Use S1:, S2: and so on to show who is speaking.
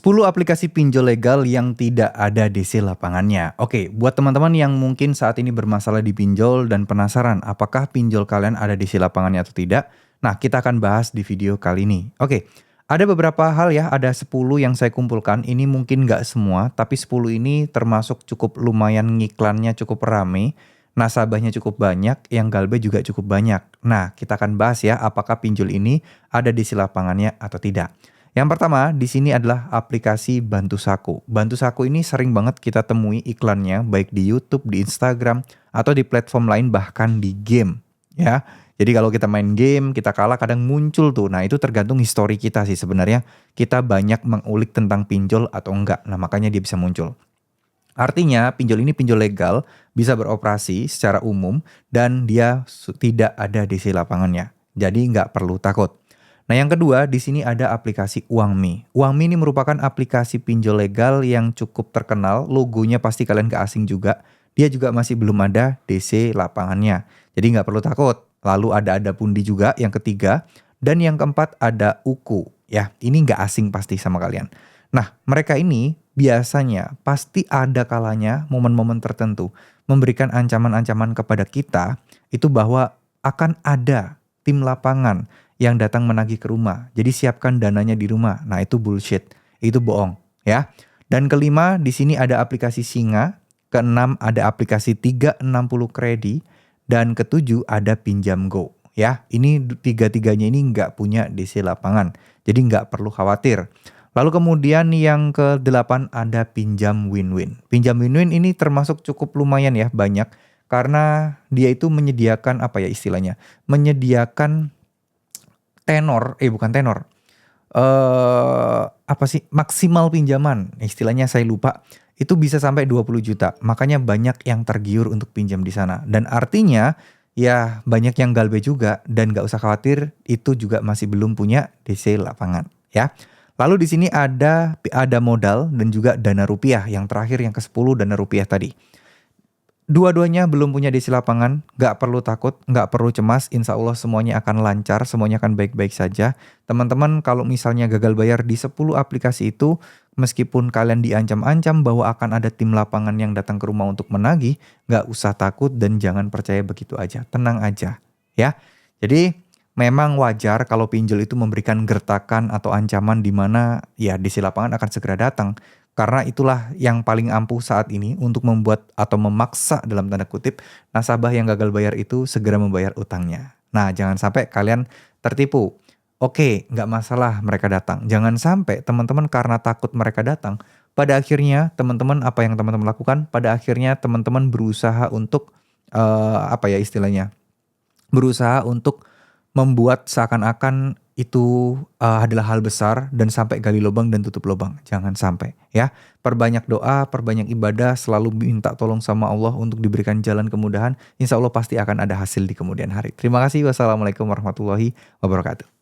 S1: 10 aplikasi pinjol legal yang tidak ada DC lapangannya. Oke, buat teman-teman yang mungkin saat ini bermasalah di pinjol dan penasaran apakah pinjol kalian ada DC lapangannya atau tidak, nah kita akan bahas di video kali ini. Oke, ada beberapa hal ya, ada 10 yang saya kumpulkan, ini mungkin nggak semua, tapi 10 ini termasuk cukup lumayan ngiklannya cukup rame, nasabahnya cukup banyak, yang galbe juga cukup banyak. Nah, kita akan bahas ya apakah pinjol ini ada DC lapangannya atau tidak. Yang pertama di sini adalah aplikasi Bantu Saku. Bantu Saku ini sering banget kita temui iklannya baik di YouTube, di Instagram, atau di platform lain bahkan di game ya. Jadi kalau kita main game, kita kalah kadang muncul tuh. Nah, itu tergantung histori kita sih sebenarnya. Kita banyak mengulik tentang pinjol atau enggak. Nah, makanya dia bisa muncul. Artinya pinjol ini pinjol legal, bisa beroperasi secara umum dan dia tidak ada DC lapangannya. Jadi nggak perlu takut. Nah, yang kedua, di sini ada aplikasi Uangme. Uangme ini merupakan aplikasi pinjol legal yang cukup terkenal. Logonya pasti kalian gak asing juga. Dia juga masih belum ada DC lapangannya. Jadi nggak perlu takut. Lalu ada Pundi juga yang ketiga. Dan yang keempat ada Uku. Ya, ini nggak asing pasti sama kalian. Nah, mereka ini biasanya pasti ada kalanya momen-momen tertentu memberikan ancaman-ancaman kepada kita itu bahwa akan ada tim lapangan yang datang menagih ke rumah. Jadi siapkan dananya di rumah. Nah, itu bullshit. Itu bohong, ya. Dan kelima, di sini ada aplikasi Singa. Keenam, ada aplikasi 360 Kredi. Dan ketujuh, ada Pinjam Go. Ya, ini tiga-tiganya ini nggak punya DC lapangan. Jadi nggak perlu khawatir. Lalu kemudian yang ke-8 ada Pinjam Win-Win. Pinjam Win-Win ini termasuk cukup lumayan ya, banyak. Karena dia itu menyediakan, apa ya istilahnya? Menyediakan bukan tenor. Apa sih? Maksimal pinjaman. Istilahnya saya lupa. Itu bisa sampai 20 juta. Makanya banyak yang tergiur untuk pinjam di sana. Dan artinya ya banyak yang galbe juga dan gak usah khawatir itu juga masih belum punya DC lapangan ya. Lalu di sini ada modal dan juga dana rupiah. Yang terakhir yang ke-10 dana rupiah tadi. Dua-duanya belum punya DC lapangan, nggak perlu takut, nggak perlu cemas, insya Allah semuanya akan lancar, semuanya akan baik-baik saja. Teman-teman kalau misalnya gagal bayar di 10 aplikasi itu, meskipun kalian diancam-ancam bahwa akan ada tim lapangan yang datang ke rumah untuk menagih, nggak usah takut dan jangan percaya begitu aja, tenang aja ya. Jadi memang wajar kalau pinjol itu memberikan gertakan atau ancaman di mana ya DC lapangan akan segera datang. Karena itulah yang paling ampuh saat ini untuk membuat atau memaksa dalam tanda kutip nasabah yang gagal bayar itu segera membayar utangnya. Nah, jangan sampai kalian tertipu. Oke, nggak masalah mereka datang. Jangan sampai teman-teman karena takut mereka datang, pada akhirnya teman-teman apa yang teman-teman lakukan? Pada akhirnya teman-teman berusaha untuk apa ya istilahnya? Berusaha untuk membuat seakan-akan itu adalah hal besar dan sampai gali lubang dan tutup lubang. Jangan sampai ya. Perbanyak doa, perbanyak ibadah, selalu minta tolong sama Allah untuk diberikan jalan kemudahan. Insya Allah pasti akan ada hasil di kemudian hari. Terima kasih. Wassalamualaikum warahmatullahi wabarakatuh.